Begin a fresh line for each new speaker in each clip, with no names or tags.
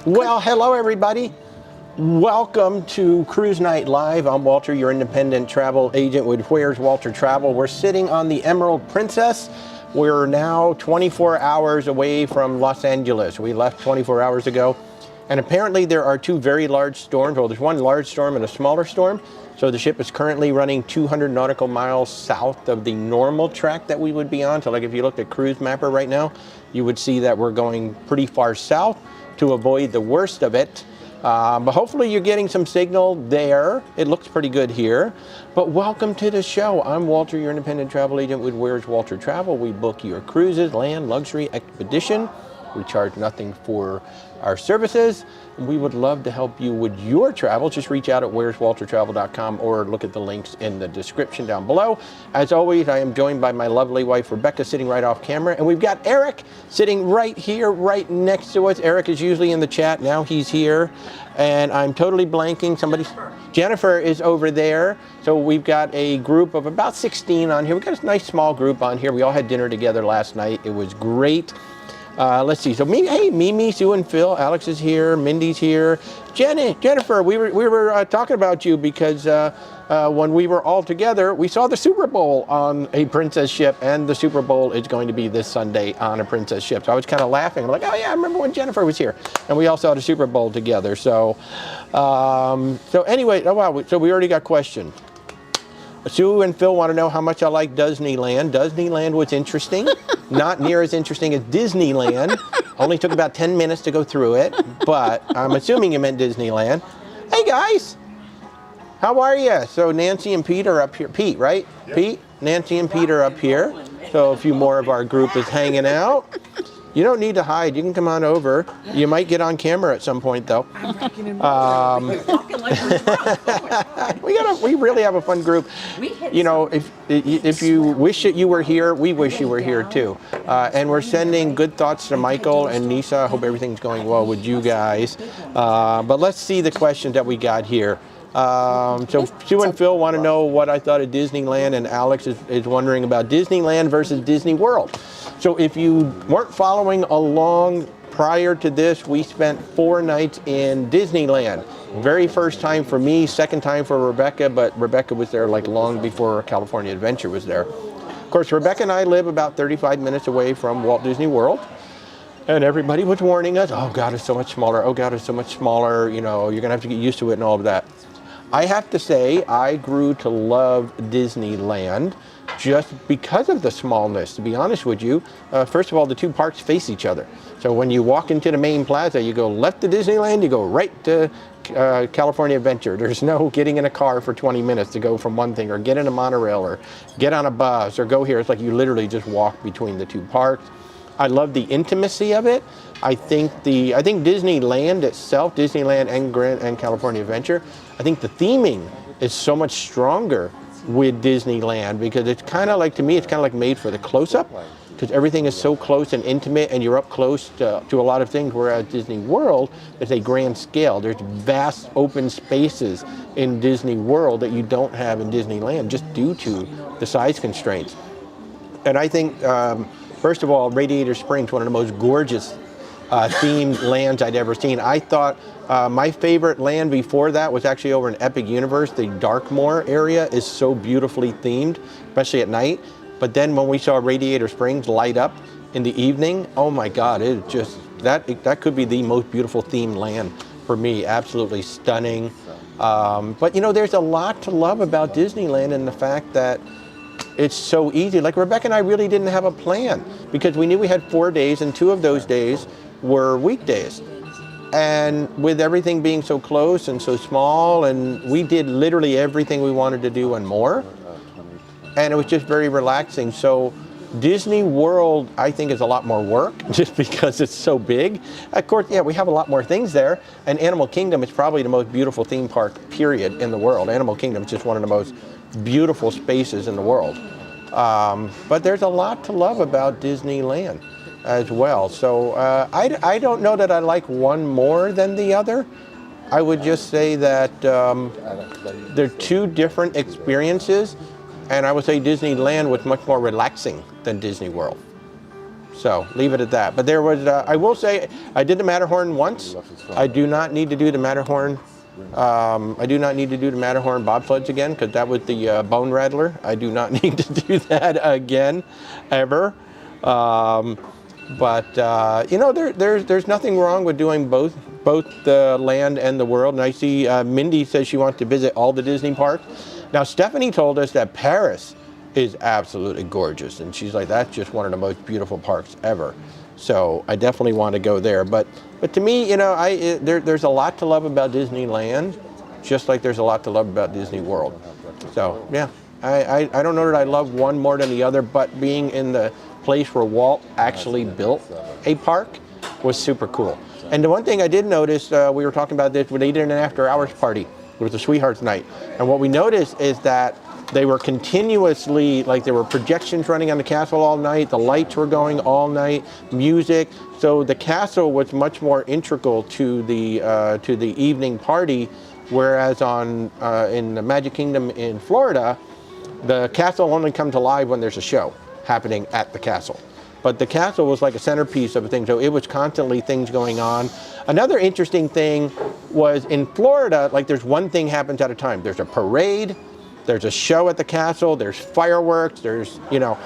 Well, hello everybody. Welcome to Cruise Night Live. I'm Walter, your independent travel agent with Where's Walter Travel. We're sitting on the Emerald Princess. We're now 24 hours away from Los Angeles. We left 24 hours ago. And apparently there are two very large storms. Well, there's one large storm and a smaller storm. So the ship is currently running 200 nautical miles south of the normal track that we would be on. So like if you looked at Cruise Mapper right now, you would see that we're going pretty far south to avoid the worst of it. But hopefully you're getting some signal there. It looks pretty good here. But welcome to the show. I'm Walter, your independent travel agent with Where's Walter Travel. We book your cruises, land, luxury, expedition. We charge nothing for our services. We would love to help you with your travel. Just reach out at where'swaltertravel.com or look at the links in the description down below. As always, I am joined by my lovely wife, Rebecca, sitting right off camera. And we've got Eric sitting right here, right next to us. Eric is usually in the chat. Now he's here. And I'm totally blanking. Jennifer is over there. So we've got a group of about 16 on here. We've got a nice small group on here. We all had dinner together last night. It was great. Let's see. So Mimi, Sue, and Phil. Alex is here. Mindy's here. Jennifer, we were talking about you because when we were all together, we saw the Super Bowl on a Princess ship, and the Super Bowl is going to be this Sunday on a Princess ship. So I was kind of laughing. I'm like, oh yeah, I remember when Jennifer was here, and we all saw the Super Bowl together. So, anyway, oh wow. So we already got questions. Sue and Phil want to know how much I like Disneyland. Disneyland was interesting. Not near as interesting as Disneyland. Only took about 10 minutes to go through it, but I'm assuming you meant Disneyland. Hey guys, how are you? So Nancy and Pete are up here. Pete, right? Yep. Pete, Nancy and Pete are up here. So a few more of our group is hanging out. You don't need to hide. You can come on over. You might get on camera at some point, though. We really have a fun group. You know, if you wish that you were here, we wish you were here too. And we're sending good thoughts to Michael and Nisa. I hope everything's going well with you guys. But let's see the questions that we got here. So Sue and Phil want to know what I thought of Disneyland, and Alex is wondering about Disneyland versus Disney World. So if you weren't following along prior to this, we spent 4 nights in Disneyland. Very first time for me, second time for Rebecca, but Rebecca was there like long before California Adventure was there. Of course, Rebecca and I live about 35 minutes away from Walt Disney World. And everybody was warning us, oh God, it's so much smaller. Oh God, it's so much smaller. You know, you're gonna have to get used to it and all of that. I have to say, I grew to love Disneyland just because of the smallness, to be honest with you. First of all, the two parks face each other. So when you walk into the main plaza, you go left to Disneyland, you go right to California Adventure. There's no getting in a car for 20 minutes to go from one thing, or get in a monorail, or get on a bus, or go here. It's like you literally just walk between the two parks. I love the intimacy of it. I think Disneyland itself, Disneyland and California Adventure, I think the theming is so much stronger with Disneyland, because it's kind of like, to me, it's kind of like made for the close-up, because everything is so close and intimate, and you're up close to a lot of things, whereas Disney World is a grand scale. There's vast open spaces in Disney World that you don't have in Disneyland, just due to the size constraints. And I think, first of all, Radiator Springs, one of the most gorgeous themed lands I'd ever seen. I thought my favorite land before that was actually over in Epic Universe. The Darkmoor area is so beautifully themed, especially at night. But then when we saw Radiator Springs light up in the evening, oh my God, it just, that could be the most beautiful themed land for me. Absolutely stunning. But you know, there's a lot to love about Disneyland, and the fact that it's so easy. Like Rebecca and I really didn't have a plan, because we knew we had 4 days, and 2 of those days were weekdays. And with everything being so close and so small, and we did literally everything we wanted to do and more. And it was just very relaxing. So Disney World, I think, is a lot more work just because it's so big. Of course, yeah, we have a lot more things there. And Animal Kingdom is probably the most beautiful theme park, period, in the world. Animal Kingdom is just one of the most beautiful spaces in the world. But there's a lot to love about Disneyland as well. So I don't know that I like one more than the other. I would just say that they're 2 different experiences, and I would say Disneyland was much more relaxing than Disney World. So leave it at that. But there was, I will say, I did the Matterhorn once. I do not need to do the Matterhorn. I do not need to do the Matterhorn bobsleds again because that was the bone rattler. I do not need to do that again, ever. You know, there's nothing wrong with doing both the land and the world. And I see Mindy says she wants to visit all the Disney parks. Now Stephanie told us that Paris is absolutely gorgeous, and she's like, that's just one of the most beautiful parks ever. So I definitely want to go there. But to me, you know, there's a lot to love about Disneyland, just like there's a lot to love about Disney World. So yeah, I don't know that I love one more than the other, but being in the place where Walt actually built a park was super cool. And the one thing I did notice, we were talking about this when they did an after-hours party. It was a Sweethearts Night. And what we noticed is that they were continuously, like there were projections running on the castle all night, the lights were going all night, music. So the castle was much more integral to the evening party, whereas in the Magic Kingdom in Florida, the castle only comes alive when there's a show happening at the castle. But the castle was like a centerpiece of a thing, so it was constantly things going on. Another interesting thing was in Florida, like there's one thing happens at a time. There's a parade, there's a show at the castle, there's fireworks, there's, you know,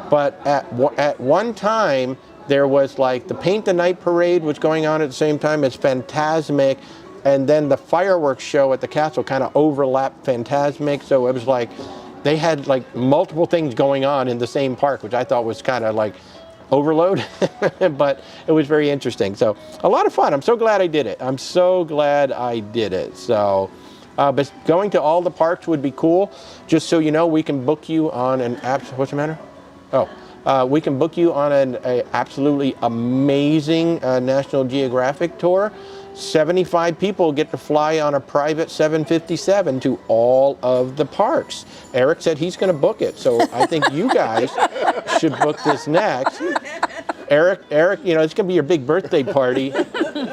but at one time, there was like the Paint the Night parade was going on at the same time as Fantasmic, and then the fireworks show at the castle kind of overlapped Fantasmic, so it was like, they had like multiple things going on in the same park, which I thought was kind of like overload, but it was very interesting. So a lot of fun. I'm so glad I did it. I'm so glad I did it. So, but going to all the parks would be cool. Just so you know, we can book you on an what's the matter? Oh, we can book you on an absolutely amazing National Geographic tour. 75 people get to fly on a private 757 to all of the parks. Eric said he's going to book it, so I think you guys should book this next. Eric, you know, it's going to be your big birthday party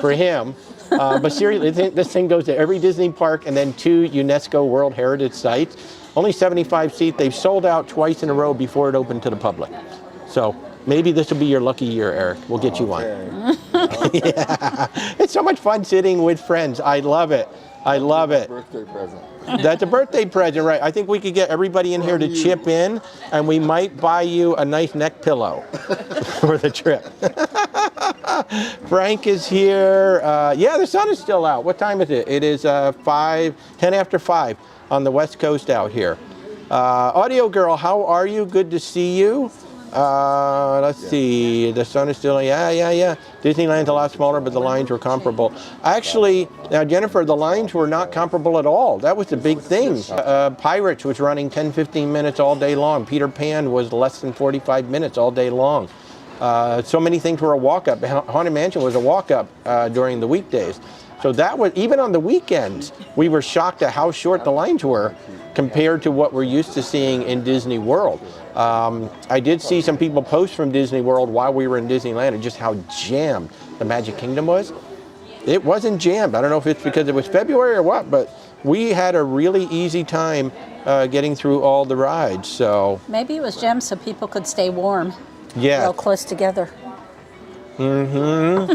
for him. But seriously, this thing goes to every Disney park and then 2 UNESCO World Heritage sites. Only 75 seats. They've sold out twice in a row before it opened to the public. So maybe this will be your lucky year, Eric. We'll get you one. Yeah. It's so much fun sitting with friends. I love it. I love it.
Birthday present.
That's a birthday present, right? I think we could get everybody in here to chip in, and we might buy you a nice neck pillow for the trip. Frank is here. Yeah, the sun is still out. What time is it? It is 10 after 5 on the West Coast out here. Audio Girl, how are you? Good to see you. Let's see, the sun is still, yeah. Disneyland's a lot smaller, but the lines were comparable. Actually, now Jennifer, the lines were not comparable at all. That was the big thing. Pirates was running 10, 15 minutes all day long. Peter Pan was less than 45 minutes all day long. So many things were a walk-up. Haunted Mansion was a walk-up during the weekdays. So that was, even on the weekends, we were shocked at how short the lines were compared to what we're used to seeing in Disney World. I did see some people post from Disney World while we were in Disneyland and just how jammed the Magic Kingdom was. It wasn't jammed. I don't know if it's because it was February or what, but we had a really easy time getting through all the rides. So
maybe it was jammed so people could stay warm.
Yeah.
Real close together.
Mm-hmm.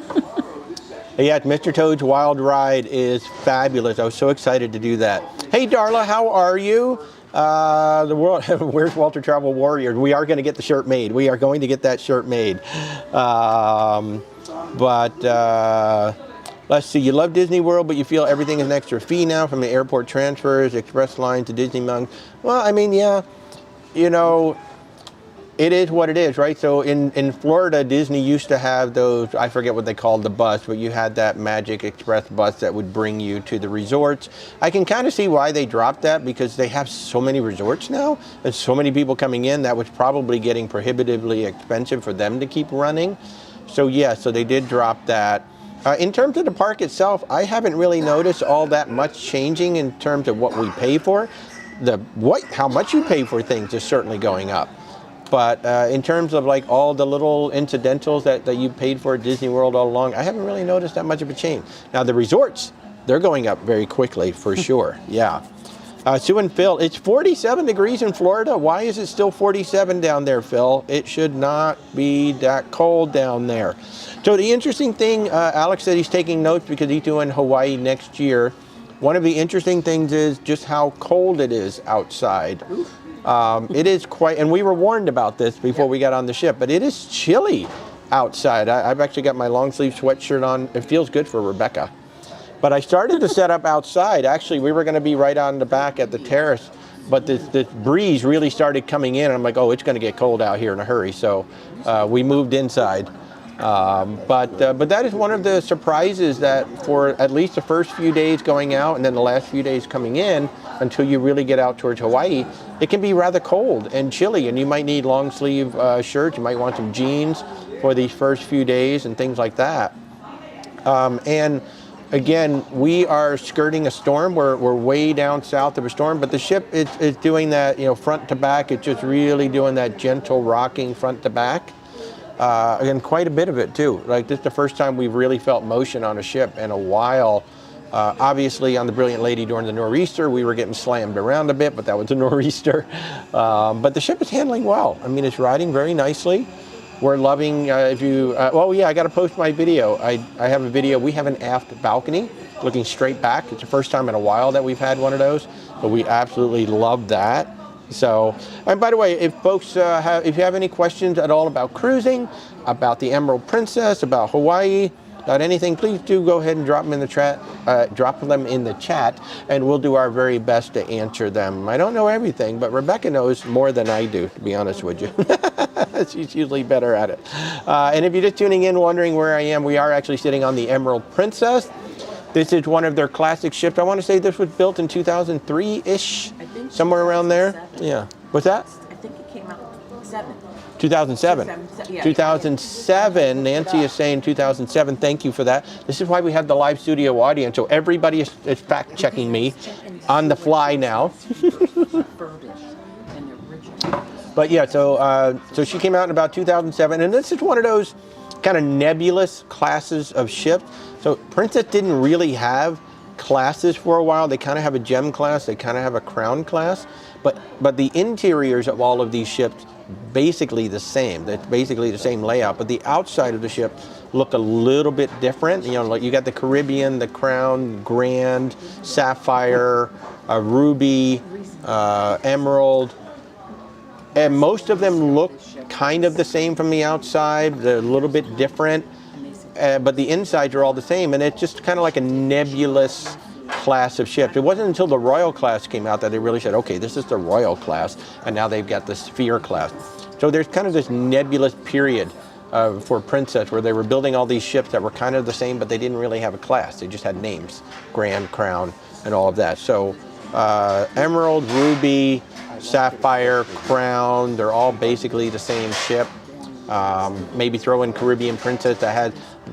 Yeah, Mr. Toad's Wild Ride is fabulous. I was so excited to do that. Hey, Darla, how are you? The world, where's Walter Travel Warrior? We are going to get the shirt made. We are going to get that shirt made. Let's see. You love Disney World, but you feel everything is an extra fee now from the airport transfers, express line to Disney Mountain. Well, I mean, yeah, you know, it is what it is, right? So in Florida, Disney used to have those, I forget what they called the bus, but you had that Magic Express bus that would bring you to the resorts. I can kind of see why they dropped that because they have so many resorts now and so many people coming in that was probably getting prohibitively expensive for them to keep running. So yeah, so they did drop that. In terms of the park itself, I haven't really noticed all that much changing in terms of what we pay for. How much you pay for things is certainly going up. But in terms of like all the little incidentals that you paid for at Disney World all along, I haven't really noticed that much of a change. Now the resorts, they're going up very quickly for sure, yeah. Sue and Phil, it's 47 degrees in Florida. Why is it still 47 down there, Phil? It should not be that cold down there. So the interesting thing, Alex said he's taking notes because he's doing Hawaii next year. One of the interesting things is just how cold it is outside. It is quite, and we were warned about this before we got on the ship, but it is chilly outside. I've actually got my long sleeve sweatshirt on. It feels good for Rebecca. But I started to set up outside. Actually, we were going to be right on the back at the terrace, but this breeze really started coming in. And I'm like, oh, it's going to get cold out here in a hurry. So we moved inside. But that is one of the surprises that for at least the first few days going out and then the last few days coming in until you really get out towards Hawaii, it can be rather cold and chilly. And you might need long sleeve shirts. You might want some jeans for these first few days and things like that. And again, we are skirting a storm. We're way down south of a storm, but the ship is doing that, front to back. It's just really doing that gentle rocking front to back. Again, quite a bit of it too. Like this is the first time we've really felt motion on a ship in a while. Obviously on the Brilliant Lady during the nor'easter, we were getting slammed around a bit, but that was a nor'easter. But the ship is handling well. I mean, it's riding very nicely. We're loving, I got to post my video. I have a video. We have an aft balcony looking straight back. It's the first time in a while that we've had one of those, but we absolutely love that. So, and by the way, if folks, if you have any questions at all about cruising, about the Emerald Princess, about Hawaii, about anything, please do go ahead and drop them in the chat, and we'll do our very best to answer them. I don't know everything, but Rebecca knows more than I do, to be honest with you. She's usually better at it. And if you're just tuning in wondering where I am, we are actually sitting on the Emerald Princess. This is one of their classic ships. I want to say this was built in 2003-ish, somewhere around there. Yeah. What's that?
I think it came out
2007. 2007. Nancy is saying 2007. Thank you for that. This is why we have the live studio audience. So everybody is fact checking me on the fly now. But yeah, so she came out in about 2007, and this is one of those kind of nebulous classes of ships. So Princess didn't really have classes for a while. They kind of have a gem class, they kind of have a crown class, but the interiors of all of these ships basically the same. That's basically the same layout, but the outside of the ship look a little bit different. Like you got the Caribbean, the Crown, Grand, Sapphire, Ruby, Emerald. And most of them look kind of the same from the outside. They're a little bit different, but the insides are all the same. And it's just kind of like a nebulous class of ships. It wasn't until the Royal class came out that they really said, okay, this is the Royal class, and now they've got the Sphere class. So there's kind of this nebulous period for Princess where they were building all these ships that were kind of the same, but they didn't really have a class. They just had names, Grand, Crown, and all of that. So Emerald, Ruby, Sapphire, Crown, they're all basically the same ship. Maybe throw in Caribbean Princess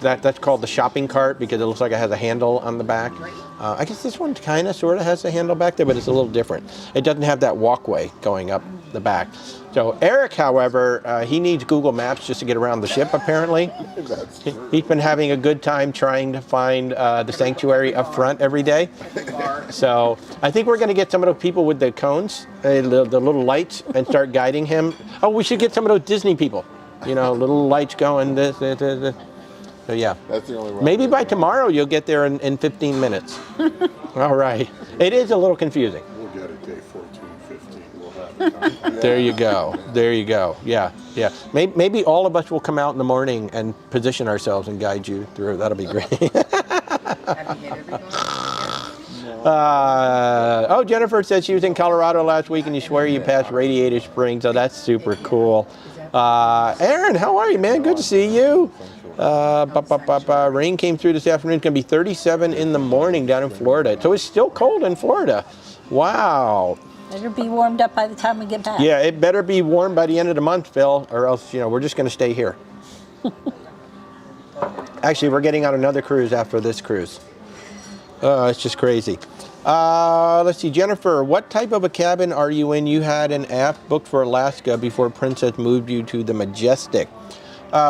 that's called the shopping cart because it looks like it has a handle on the back. I guess this one kind of sort of has a handle back there, but it's a little different. It doesn't have that walkway going up the back. So Eric, however, he needs Google Maps just to get around the ship, apparently. He's been having a good time trying to find the sanctuary up front every day. So I think we're going to get some of those people with the cones, the little lights, and start guiding him. Oh, we should get some of those Disney people. Little lights going, this. So yeah,
that's the only way.
Maybe by tomorrow you'll get there in 15 minutes. All right. It is a little confusing.
We'll get it day 14, 15. We'll have it.
There you go. There you go. Yeah. Maybe all of us will come out in the morning and position ourselves and guide you through. That'll be great. Jennifer said she was in Colorado last week and you swear you passed Radiator Springs. So that's super cool. Aaron, how are you, man? Good to see you. Rain came through this afternoon. It's going to be 37 in the morning down in Florida. So it's still cold in Florida. Wow.
Better be warmed up by the time we get back.
Yeah, it better be warm by the end of the month, Phil, or else, we're just going to stay here. Actually, we're getting on another cruise after this cruise. It's just crazy. Let's see, Jennifer, what type of a cabin are you in? You had an aft booked for Alaska before Princess moved you to the Majestic.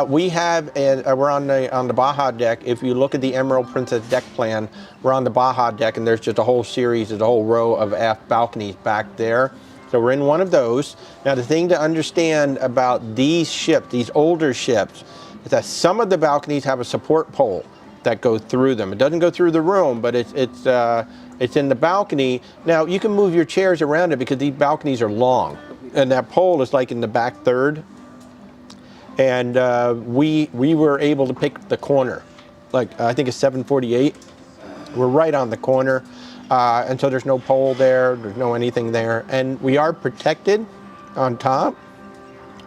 We have, we're on the Baja deck. If you look at the Emerald Princess deck plan, we're on the Baja deck, and there's just a whole series, there's a whole row of aft balconies back there. So we're in one of those. Now the thing to understand about these ships, these older ships, is that some of the balconies have a support pole that goes through them. It doesn't go through the room, but it's in the balcony. Now you can move your chairs around it because these balconies are long, and that pole is like in the back third. And we were able to pick the corner, like I think it's 748. We're right on the corner, and so there's no pole there, there's no anything there, and we are protected on top,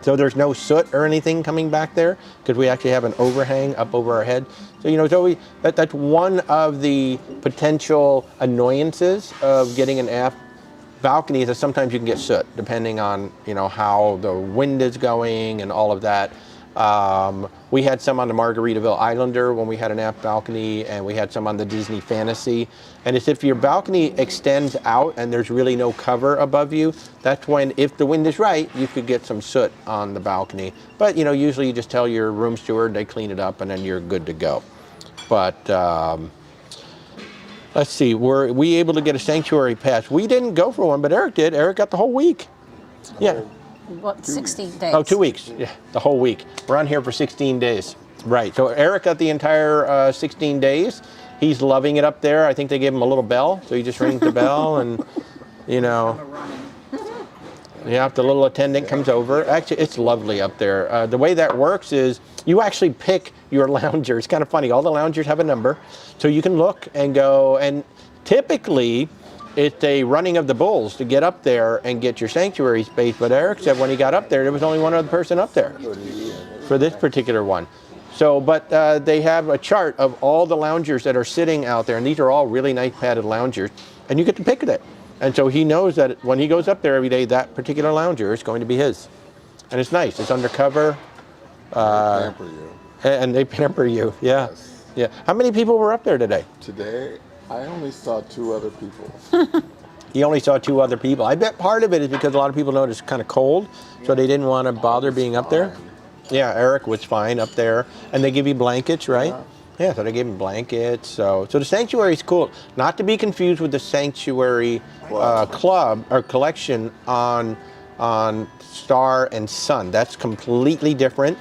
so there's no soot or anything coming back there because we actually have an overhang up over our head. So it's always that's one of the potential annoyances of getting an aft balcony, is that sometimes you can get soot depending on how the wind is going and all of that. We had some on the Margaritaville Islander when we had an aft balcony, and we had some on the Disney Fantasy. And it's if your balcony extends out and there's really no cover above you, that's when, if the wind is right, you could get some soot on the balcony. But usually you just tell your room steward, they clean it up, and then you're good to go. But let's see, were we able to get a sanctuary pass? We didn't go for one, but Eric did. Eric got the whole week. Yeah.
What, 16 days?
Oh, 2 weeks. Yeah, the whole week. We're on here for 16 days. Right. So Eric got the entire 16 days. He's loving it up there. I think they gave him a little bell, so he just rings the bell, and the little attendant comes over. Actually, it's lovely up there. The way that works is you actually pick your lounger. It's kind of funny. All the loungers have a number, so you can look and go. And typically, it's a running of the bulls to get up there and get your sanctuary space. But Eric said when he got up there was only one other person up there for this particular one. So, but they have a chart of all the loungers that are sitting out there, and these are all really nice padded loungers, and you get to pick it. And so he knows that when he goes up there every day, that particular lounger is going to be his. And it's nice. It's undercover.
They pamper you.
And they pamper you. Yeah.
Yes.
Yeah. How many people were up there today?
Today, I only saw 2 other people.
You only saw 2 other people. I bet part of it is because a lot of people know it's kind of cold, so they didn't want to bother being up there. Yeah, Eric was fine up there. And they give you blankets, right? Yeah, so they gave him blankets. So the sanctuary is cool. Not to be confused with the sanctuary club or collection on Star and Sun. That's completely different.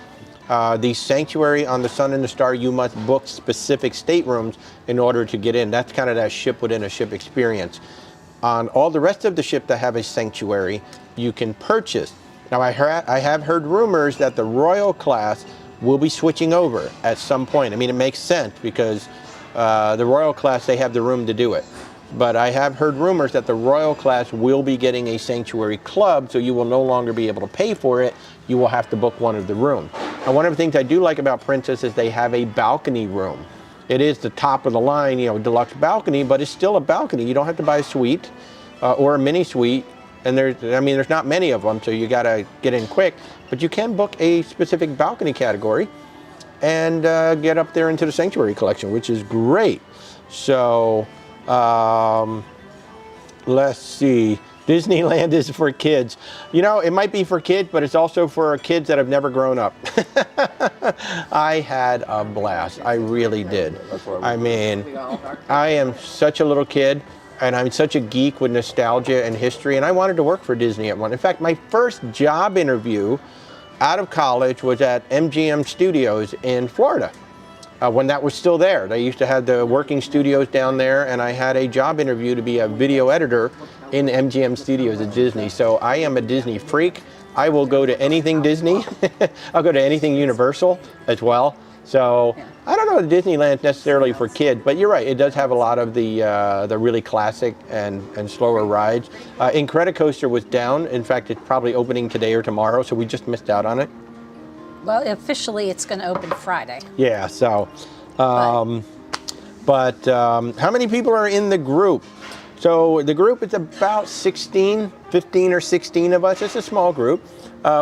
The sanctuary on the Sun and the Star, you must book specific staterooms in order to get in. That's kind of that ship within a ship experience. On all the rest of the ship that have a sanctuary, you can purchase. Now I have heard rumors that the Royal class will be switching over at some point. I mean, it makes sense because the Royal class, they have the room to do it. But I have heard rumors that the Royal class will be getting a sanctuary club, so you will no longer be able to pay for it. You will have to book one of the rooms. Now, one of the things I do like about Princess is they have a balcony room. It is the top of the line, deluxe balcony, but it's still a balcony. You don't have to buy a suite or a mini suite. And there's not many of them, so you got to get in quick. But you can book a specific balcony category and get up there into the sanctuary collection, which is great. So let's see. Disneyland is for kids. It might be for kids, but it's also for kids that have never grown up. I had a blast. I really did. I mean, I am such a little kid, and I'm such a geek with nostalgia and history, and I wanted to work for Disney at one. In fact, my first job interview out of college was at MGM Studios in Florida. When that was still there. They used to have the working studios down there, and I had a job interview to be a video editor in MGM Studios at Disney. So I am a Disney freak. I will go to anything Disney. I'll go to anything Universal as well. So I don't know if Disneyland's necessarily for kids, but you're right. It does have a lot of the really classic and slower rides. Incredicoaster was down. In fact, it's probably opening today or tomorrow, so we just missed out on it.
Well, officially it's going to open Friday.
Yeah, so, but how many people are in the group? So the group is about 15 or 16 of us. It's a small group.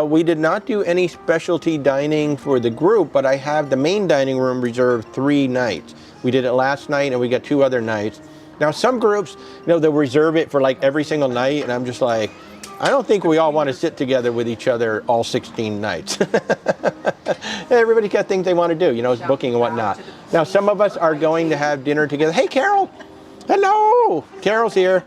We did not do any specialty dining for the group, but I have the main dining room reserved 3 nights. We did it last night, and we got 2 other nights. Now, some groups, they'll reserve it for like every single night, and I'm just like, I don't think we all want to sit together with each other all 16 nights. Everybody's got things they want to do, you know, it's booking and whatnot. Now, some of us are going to have dinner together. Hey, Carol. Hello. Carol's here.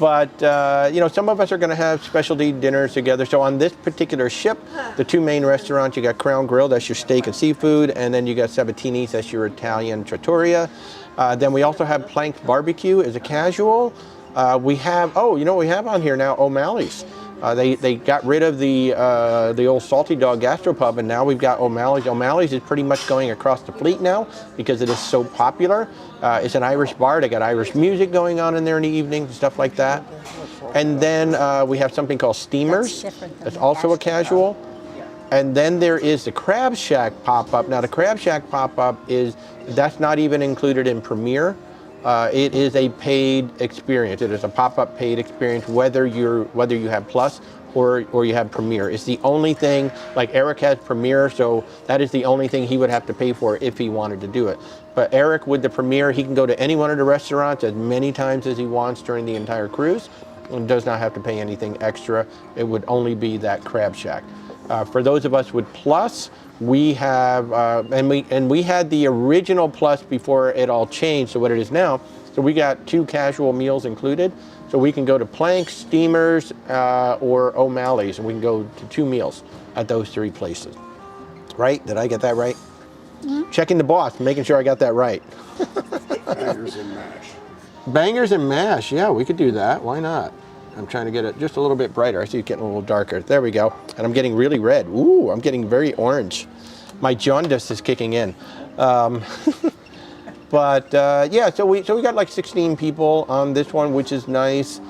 But, you know, some of us are going to have specialty dinners together. So on this particular ship, the two main restaurants, you got Crown Grill, that's your steak and seafood, and then you got Sabatini's, that's your Italian trattoria. Then we also have Planked Barbecue as a casual. We have, oh, you know what we have on here now? O'Malley's. They got rid of the old Salty Dog Gastropub, and now we've got O'Malley's. O'Malley's is pretty much going across the fleet now because it is so popular. It's an Irish bar. They got Irish music going on in there in the evening, stuff like that. And then we have something called Steamers. That's also a casual. And then there is the Crab Shack pop-up. Now the Crab Shack pop-up that's not even included in Premier. It is a paid experience. It is a pop-up paid experience, whether you have Plus or you have Premier. It's the only thing, like Eric has Premier, so that is the only thing he would have to pay for if he wanted to do it. But Eric, with the Premier, he can go to any one of the restaurants as many times as he wants during the entire cruise and does not have to pay anything extra. It would only be that Crab Shack. For those of us with Plus, we have, and we had the original Plus before it all changed to what it is now. So we got 2 casual meals included. So we can go to Plank, Steamers, or O'Malley's, and we can go to 2 meals at those 3 places. Right? Did I get that right? Mm-hmm. Checking the boss, making sure I got that right.
Bangers and mash.
Bangers and mash, yeah, we could do that. Why not? I'm trying to get it just a little bit brighter. I see it getting a little darker. There we go. And I'm getting really red. Ooh, I'm getting very orange. My jaundice is kicking in. But yeah, so we got like 16 people on this one, which is nice.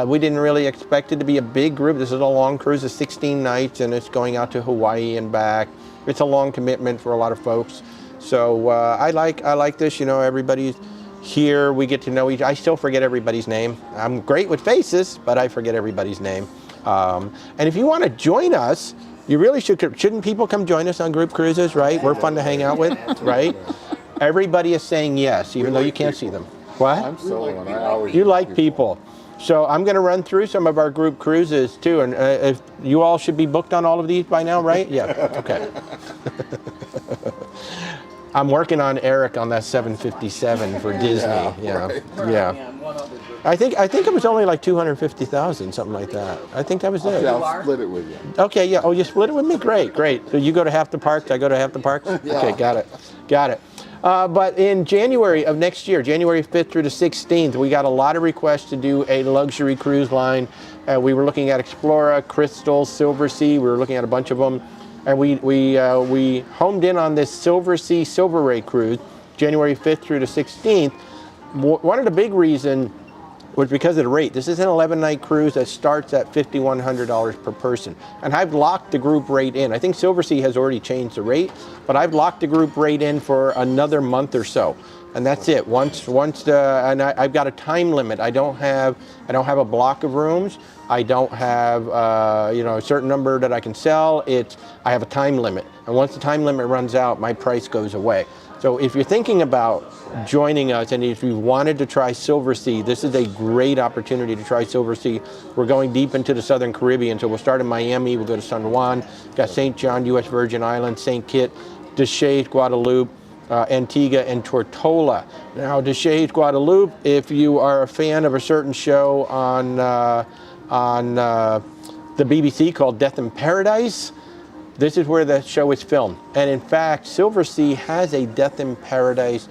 We didn't really expect it to be a big group. This is a long cruise of 16 nights, and it's going out to Hawaii and back. It's a long commitment for a lot of folks. So I like this. You know, everybody's here. We get to know each. I still forget everybody's name. I'm great with faces, but I forget everybody's name. And if you want to join us, you really shouldn't people come join us on group cruises, right? We're fun to hang out with, right? Everybody is saying yes, even though you can't see them. What?
I'm soloing. I always
You like people. So I'm going to run through some of our group cruises too, and if you all should be booked on all of these by now, right? Yeah. Okay. I'm working on Eric on that 757 for Disney. Yeah.
Right.
Yeah. I think it was only like 250,000, something like that. I think that was it.
Yeah, I'll split it with you.
Okay. Yeah. Oh, you split it with me? Great. So you go to half the parks. I go to half the parks.
Yeah.
Okay. Got it. But in January of next year, January 5th through the 16th, we got a lot of requests to do a luxury cruise line. We were looking at Explora, Crystal, Silversea. We were looking at a bunch of them. And we homed in on this Silversea Silver Ray cruise, January 5th through the 16th. One of the big reasons was because of the rate. This is an 11-night cruise that starts at $5,100 per person. And I've locked the group rate in. I think Silversea has already changed the rate, but I've locked the group rate in for another month or so. And that's it. And I've got a time limit. I don't have a block of rooms. I don't have a certain number that I can sell. I have a time limit. And once the time limit runs out, my price goes away. So if you're thinking about joining us, and if you wanted to try Silversea, this is a great opportunity to try Silversea. We're going deep into the Southern Caribbean, so we'll start in Miami, we'll go to San Juan, got St. John, U.S. Virgin Islands, St. Kitts, Deschutes, Guadeloupe, Antigua, and Tortola. Now, Deschutes, Guadeloupe, if you are a fan of a certain show on the BBC called Death in Paradise, this is where the show is filmed. And in fact, Silversea has a Death in Paradise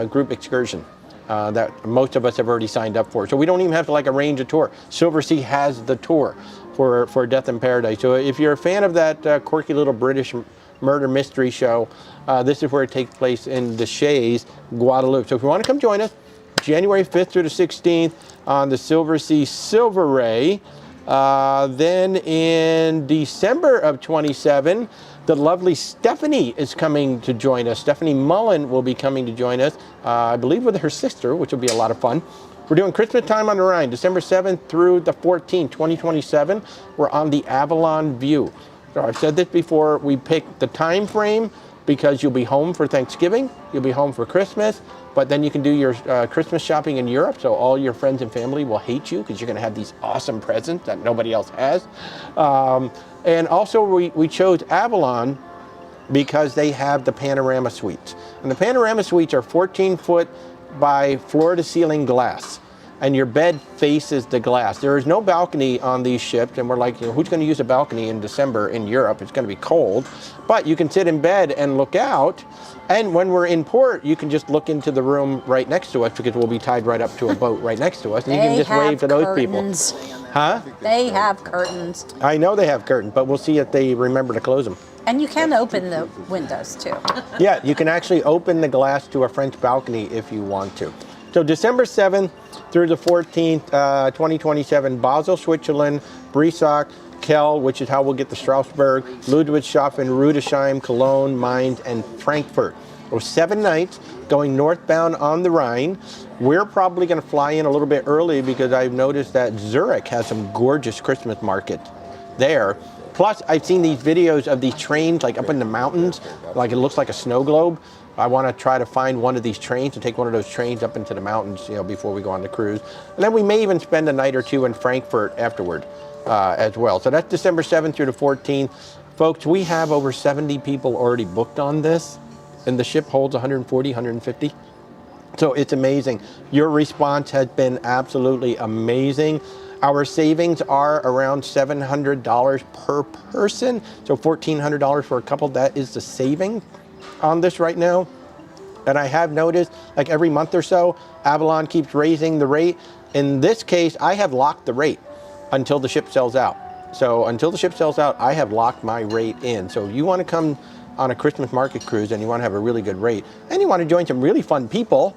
group excursion that most of us have already signed up for. So we don't even have to arrange a tour. Silversea has the tour for Death in Paradise. So if you're a fan of that quirky little British murder mystery show, this is where it takes place in Deschutes, Guadeloupe. So if you want to come join us, January 5th through the 16th on the Silversea Silver Ray. Then in December of 27, the lovely Stephanie is coming to join us. Stephanie Mullen will be coming to join us, I believe with her sister, which will be a lot of fun. We're doing Christmas Time on the Rhine, December 7th through the 14th, 2027. We're on the Avalon View. So I've said this before, we picked the time frame because you'll be home for Thanksgiving, you'll be home for Christmas, but then you can do your Christmas shopping in Europe, so all your friends and family will hate you because you're gonna have these awesome presents that nobody else has. And also we chose Avalon because they have the panorama suites. And the panorama suites are 14-foot by floor-to-ceiling glass, and your bed faces the glass. There is no balcony on these ships, and we're like, who's going to use a balcony in December in Europe? It's going to be cold. But you can sit in bed and look out, and when we're in port, you can just look into the room right next to us because we'll be tied right up to a boat right next to us, and you can just wave to those
curtains.
people. Huh?
They have curtains.
I know they have curtains, but we'll see if they remember to close them.
And you can open the windows too.
Yeah, you can actually open the glass to a French balcony if you want to. So December 7th through the 14th, 2027, Basel, Switzerland, Breisach, Kiel, which is how we'll get to Strasbourg, Ludwigshafen, Rudesheim, Cologne, Mainz, and Frankfurt. So 7 nights going northbound on the Rhine. We're probably going to fly in a little bit early because I've noticed that Zurich has some gorgeous Christmas markets there. Plus, I've seen these videos of these trains like up in the mountains, like it looks like a snow globe. I want to try to find one of these trains and take one of those trains up into the mountains, before we go on the cruise. And then we may even spend a night or two in Frankfurt afterward as well. So that's December 7th through the 14th. Folks, we have over 70 people already booked on this, and the ship holds 140, 150. So it's amazing. Your response has been absolutely amazing. Our savings are around $700 per person, so $1,400 for a couple. That is the saving on this right now. And I have noticed, like every month or so, Avalon keeps raising the rate. In this case, I have locked the rate until the ship sells out. So until the ship sells out, I have locked my rate in. So if you want to come on a Christmas market cruise and you want to have a really good rate, and you want to join some really fun people,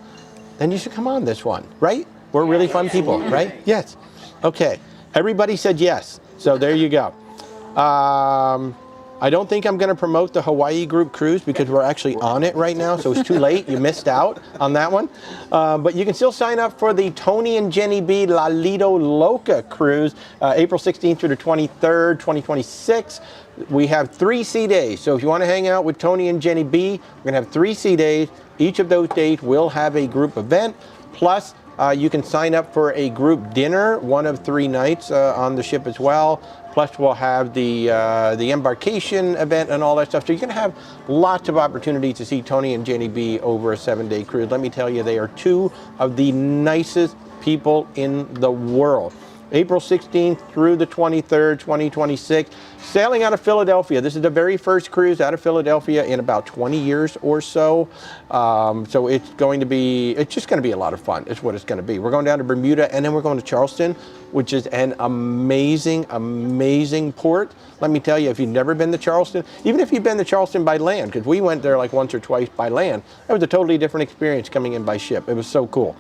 then you should come on this one, right? We're really fun people, right? Yes. Okay, everybody said yes, so there you go. I don't think I'm going to promote the Hawaii group cruise because we're actually on it right now, so it's too late. You missed out on that one. But you can still sign up for the Tony and Jenny B La Lido Loca cruise, April 16th through the 23rd, 2026. We have 3 sea days, so if you want to hang out with Tony and Jenny B, we're going to have 3 sea days. Each of those days will have a group event, plus you can sign up for a group dinner, 1 of 3 nights on the ship as well. Plus we'll have the embarkation event and all that stuff. So you're gonna have lots of opportunities to see Tony and Jenny B over a 7-day cruise. Let me tell you, they are 2 of the nicest people in the world. April 16th through the 23rd, 2026, sailing out of Philadelphia. This is the very first cruise out of Philadelphia in about 20 years or so. So it's just going to be a lot of fun. It's what it's going to be. We're going down to Bermuda, and then we're going to Charleston, which is an amazing, amazing port. Let me tell you, if you've never been to Charleston, even if you've been to Charleston by land, because we went there like once or twice by land, that was a totally different experience coming in by ship. It was so cool.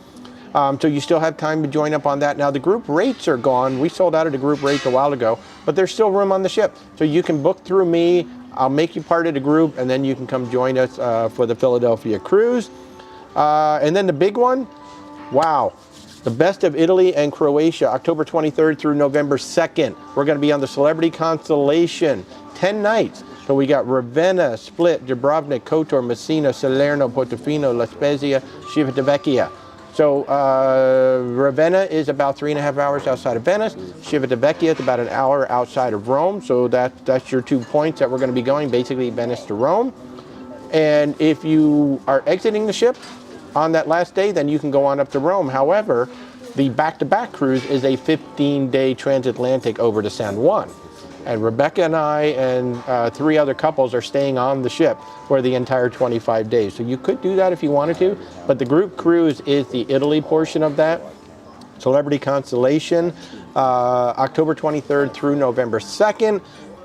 So you still have time to join up on that. Now the group rates are gone. We sold out of the group rates a while ago, but there's still room on the ship. So you can book through me. I'll make you part of the group, and then you can come join us for the Philadelphia cruise. And then the big one, wow. The Best of Italy and Croatia, October 23rd through November 2nd. We're going to be on the Celebrity Constellation, 10 nights. So we got Ravenna, Split, Dubrovnik, Kotor, Messina, Salerno, Portofino, La Spezia, Civitavecchia. So Ravenna is about 3.5 hours outside of Venice. Civitavecchia is about an hour outside of Rome. So that's your 2 points that we're going to be going, basically Venice to Rome. And if you are exiting the ship on that last day, then you can go on up to Rome. However, the back-to-back cruise is a 15-day transatlantic over to San Juan. And Rebecca and I and 3 other couples are staying on the ship for the entire 25 days. So you could do that if you wanted to, but the group cruise is the Italy portion of that. Celebrity Constellation, October 23rd through November 2nd.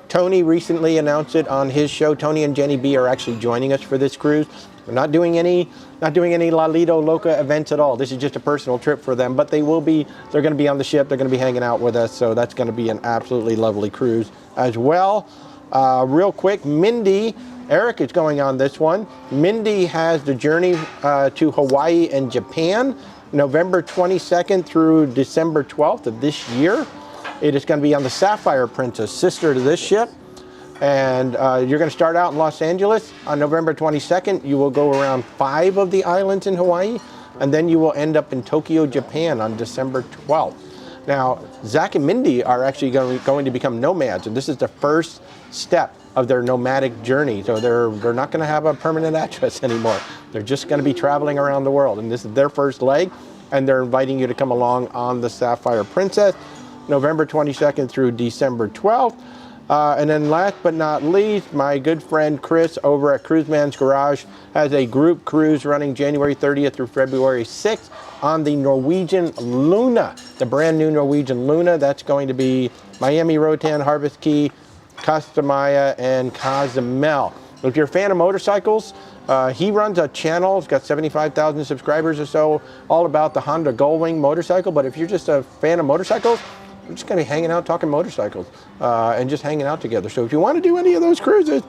Tony recently announced it on his show. Tony and Jenny B are actually joining us for this cruise. We're not doing any La Lido Loca events at all. This is just a personal trip for them, but they're going to be on the ship. They're going to be hanging out with us. So that's going to be an absolutely lovely cruise as well. Real quick, Mindy, Eric is going on this one. Mindy has the journey to Hawaii and Japan, November 22nd through December 12th of this year. It is going to be on the Sapphire Princess, sister to this ship. And you're going to start out in Los Angeles on November 22nd. You will go around 5 of the islands in Hawaii, and then you will end up in Tokyo, Japan on December 12th. Now, Zach and Mindy are actually going to become nomads, and this is the first step of their nomadic journey. So they're not going to have a permanent address anymore. They're just going to be traveling around the world, and this is their first leg, and they're inviting you to come along on the Sapphire Princess, November 22nd through December 12th. And then last but not least, my good friend Chris over at Cruise Man's Garage has a group cruise running January 30th through February 6th on the Norwegian Luna, the brand new Norwegian Luna. That's going to be Miami, Roatan, Harvest Key, Costa Maya, and Cozumel. If you're a fan of motorcycles, he runs a channel. It's got 75,000 subscribers or so, all about the Honda Gullwing motorcycle. But if you're just a fan of motorcycles, we're just going to be hanging out talking motorcycles and just hanging out together. So if you want to do any of those cruises,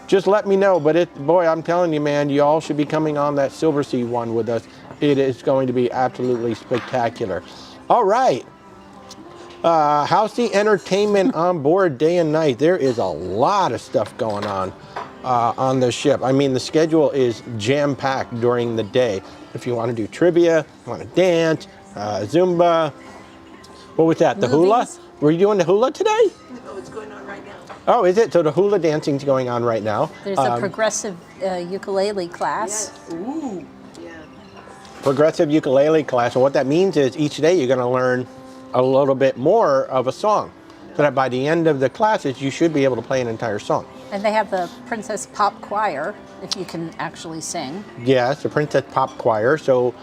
just let me know. But boy, I'm telling you, man, you all should be coming on that Silver Sea one with us. It is going to be absolutely spectacular. All right. How's the entertainment on board day and night? There is a lot of stuff going on this ship. I mean, the schedule is jam-packed during the day. If you want to do trivia, you want to dance, Zumba. What was that? The hula? Were you doing the hula today?
No, it's going on right now.
Oh, is it? So the hula dancing's going on right now.
There's a progressive ukulele class.
Yes. Ooh. Yeah.
Progressive ukulele class. And what that means is each day you're going to learn a little bit more of a song. So that by the end of the classes, you should be able to play an entire song.
And they have the Princess Pop Choir, if you can actually sing.
Yes, the Princess Pop Choir. So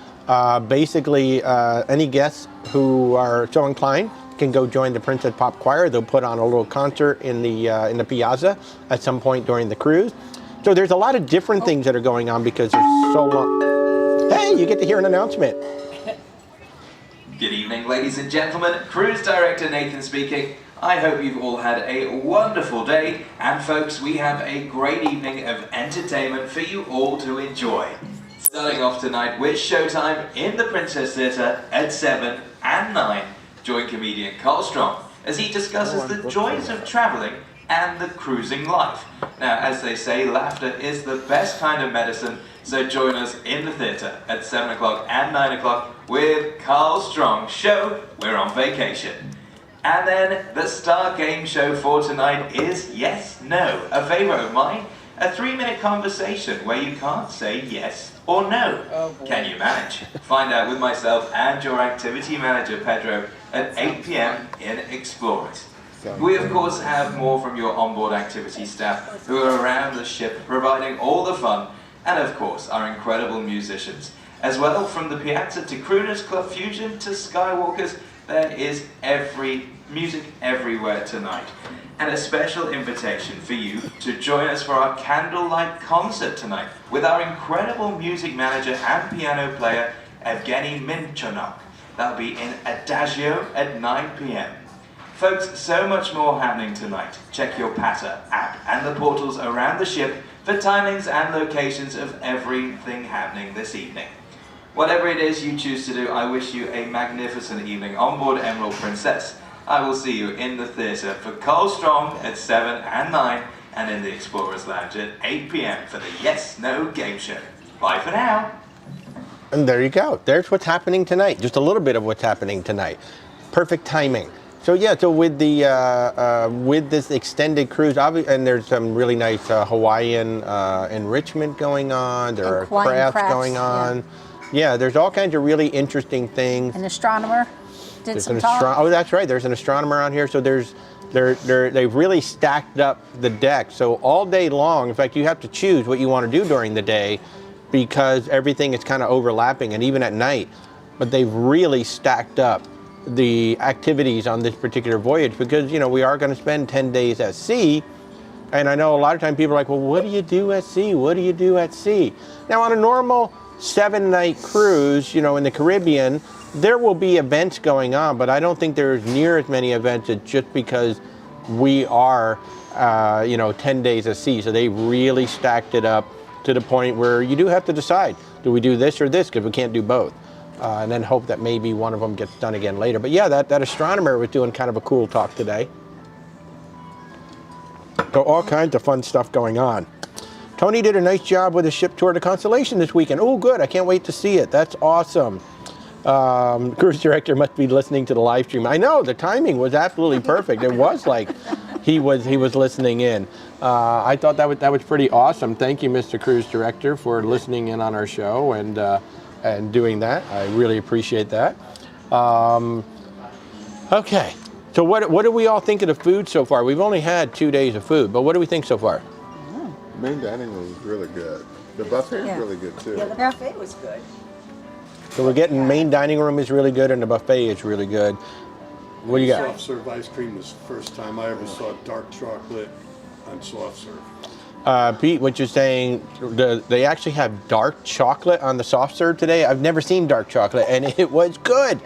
basically, any guests who are so inclined can go join the Princess Pop Choir. They'll put on a little concert in the piazza at some point during the cruise. So there's a lot of different things that are going on because there's so long. Hey, you get to hear an announcement.
Good evening, ladies and gentlemen. Cruise Director Nathan speaking. I hope you've all had a wonderful day. And folks, we have a great evening of entertainment for you all to enjoy. Starting off tonight with Showtime in the Princess Theatre at 7 and 9. Join comedian Carl Strong as he discusses the joys of travelling and the cruising life. Now, as they say, laughter is the best kind of medicine, so join us in the theatre at 7 o'clock and 9 o'clock with Carl Strong's show, We're on Vacation. And then the star game show for tonight is Yes, No, a favourite of mine, a 3-minute conversation where you can't say yes or no.
Oh, boy.
Can you manage? Find out with myself and your activity manager, Pedro, at 8 p.m. in Explorers. We of course have more from your onboard activity staff who are around the ship providing all the fun, and of course our incredible musicians. As well, from the Piazza to Crooners Club Fusion to Skywalkers, there is music everywhere tonight. And a special invitation for you to join us for our candlelight concert tonight with our incredible music manager and piano player, Evgeny Minchonok. That'll be in Adagio at 9 p.m. Folks, so much more happening tonight. Check your Pata app and the portals around the ship for timings and locations of everything happening this evening. Whatever it is you choose to do, I wish you a magnificent evening on board Emerald Princess. I will see you in the theatre for Carl Strong at 7 and 9 and in the Explorers Lounge at 8 p.m. for the Yes, No game show. Bye for now.
And there you go. There's what's happening tonight. Just a little bit of what's happening tonight. Perfect timing. So yeah, so with this extended cruise, and there's some really nice Hawaiian enrichment going on. There are crafts going on. Yeah, there's all kinds of really interesting things.
An astronomer did
There's
some talk.
Oh, that's right. There's an astronomer on here. So they've really stacked up the deck. So all day long, in fact, you have to choose what you want to do during the day because everything is kind of overlapping, and even at night. But they've really stacked up the activities on this particular voyage because, you know, we are going to spend 10 days at sea. And I know a lot of times people are like, well, what do you do at sea? What do you do at sea? Now, on a normal 7-night cruise, you know, in the Caribbean, there will be events going on, but I don't think there's near as many events just because we are, 10 days at sea. So they really stacked it up to the point where you do have to decide, do we do this or this? Because we can't do both. And then hope that maybe one of them gets done again later. But yeah, that astronomer was doing kind of a cool talk today. So all kinds of fun stuff going on. Tony did a nice job with his ship tour to Constellation this weekend. Oh, good. I can't wait to see it. That's awesome. Cruise director must be listening to the live stream. I know, the timing was absolutely perfect. It was like he was listening in. I thought that was pretty awesome. Thank you, Mr. Cruise Director, for listening in on our show and doing that. I really appreciate that. Okay, so what do we all think of the food so far? We've only had 2 days of food, but what do we think so far?
Main dining room is really good. The buffet is really good too.
Yeah, the buffet was good.
So we're getting main dining room is really good and the buffet is really good. What do you got?
Soft serve ice cream was the first time I ever saw dark chocolate on soft serve.
Pete, what you're saying, they actually have dark chocolate on the soft serve today. I've never seen dark chocolate, and it was good.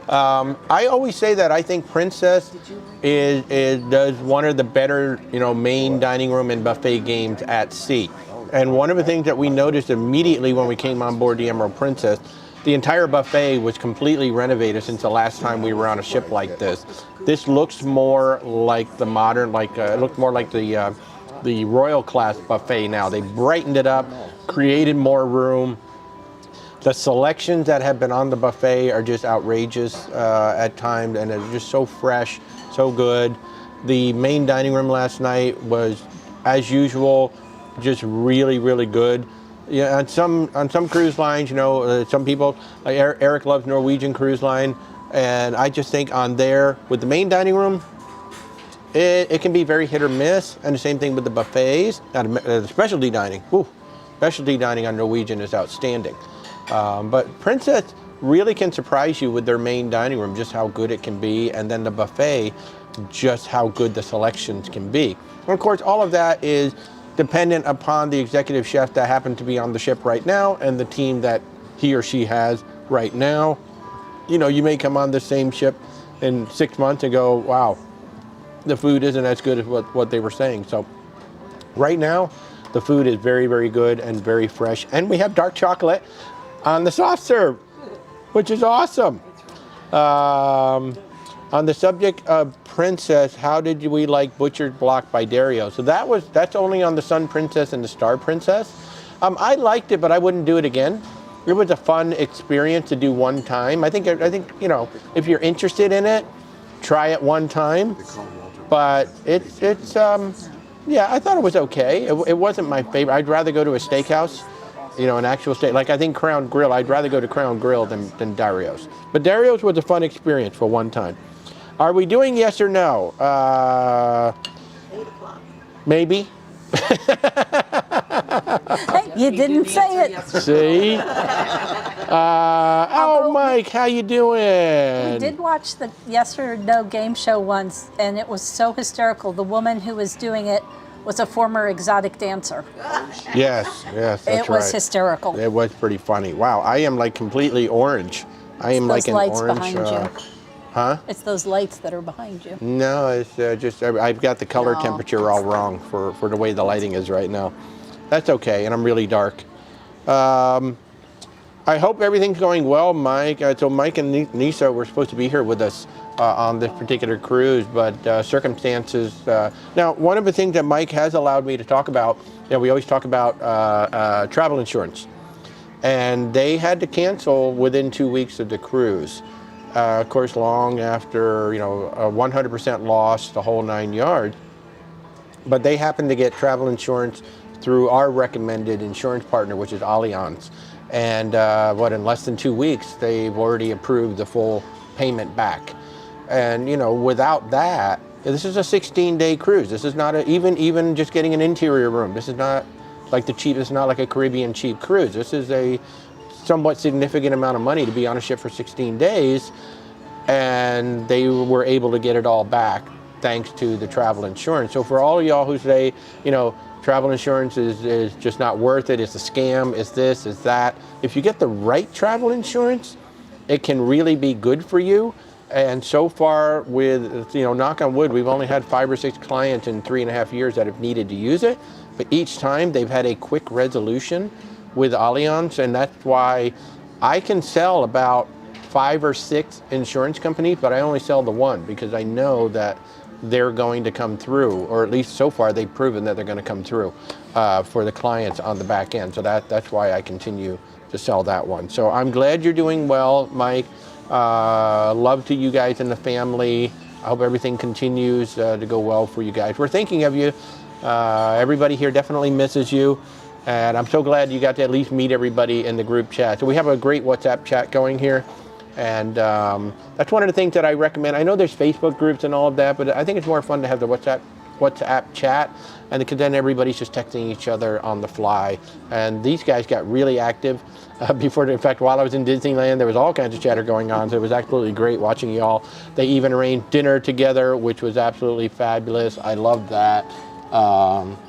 I always say that I think Princess does one of the better, main dining room and buffet games at sea. And one of the things that we noticed immediately when we came on board the Emerald Princess, the entire buffet was completely renovated since the last time we were on a ship like this. This looks more like the modern, it looked more like the Royal class buffet now. They brightened it up, created more room. The selections that have been on the buffet are just outrageous at times, and it's just so fresh, so good. The main dining room last night was, as usual, just really, really good. Yeah, on some cruise lines, some people, like Eric loves Norwegian Cruise Line, and I just think on there with the main dining room, it can be very hit or miss, and the same thing with the buffets. The specialty dining, specialty dining on Norwegian is outstanding. But Princess really can surprise you with their main dining room, just how good it can be, and then the buffet, just how good the selections can be. And of course, all of that is dependent upon the executive chef that happened to be on the ship right now and the team that he or she has right now. You may come on the same ship in 6 months and go, wow, the food isn't as good as what they were saying. So right now, the food is very, very good and very fresh. And we have dark chocolate on the soft serve, which is awesome. On the subject of Princess, how did we like Butcher's Block by Dario? So that's only on the Sun Princess and the Star Princess. I liked it, but I wouldn't do it again. It was a fun experience to do one time. I think if you're interested in it, try it one time. But I thought it was okay. It wasn't my favorite. I'd rather go to a steakhouse, an actual steak. Like I think Crown Grill, I'd rather go to Crown Grill than Dario's. But Dario's was a fun experience for one time. Are we doing yes or no?
8 o'clock.
Maybe.
Hey, you didn't say it.
See? Mike, how you doing?
We did watch the Yes or No game show once, and it was so hysterical. The woman who was doing it was a former exotic dancer.
Yes, that's right.
It was hysterical.
It was pretty funny. Wow, I am like completely orange. I am like an
lights
orange.
behind you.
Huh?
It's those lights that are behind you.
No, it's just I've got the color temperature all wrong for the way the lighting is right now. That's okay, and I'm really dark. I hope everything's going well, Mike. So Mike and Nisa were supposed to be here with us on this particular cruise, but circumstances. Now, one of the things that Mike has allowed me to talk about, we always talk about travel insurance, and they had to cancel within 2 weeks of the cruise. Of course, long after, a 100% loss, the whole 9 yards. But they happened to get travel insurance through our recommended insurance partner, which is Allianz. And in less than 2 weeks, they've already approved the full payment back. And, without that, this is a 16-day cruise. This is not even just getting an interior room. This is not like this is not like a Caribbean cheap cruise. This is a somewhat significant amount of money to be on a ship for 16 days, and they were able to get it all back thanks to the travel insurance. So for all of y'all who say, travel insurance is just not worth it, it's a scam, it's this, it's that, if you get the right travel insurance, it can really be good for you. And so far with, knock on wood, we've only had 5 or 6 clients in 3.5 years that have needed to use it, but each time they've had a quick resolution with Allianz, and that's why I can sell about 5 or 6 insurance companies, but I only sell the one because I know that they're going to come through, or at least so far they've proven that they're going to come through for the clients on the back end. So that's why I continue to sell that one. So I'm glad you're doing well, Mike. Love to you guys and the family. I hope everything continues to go well for you guys. We're thinking of you. Everybody here definitely misses you. And I'm so glad you got to at least meet everybody in the group chat. So we have a great WhatsApp chat going here. And that's one of the things that I recommend. I know there's Facebook groups and all of that, but I think it's more fun to have the WhatsApp chat, and because then everybody's just texting each other on the fly. And these guys got really active before. In fact, while I was in Disneyland, there was all kinds of chatter going on, so it was absolutely great watching y'all. They even arranged dinner together, which was absolutely fabulous. I loved that.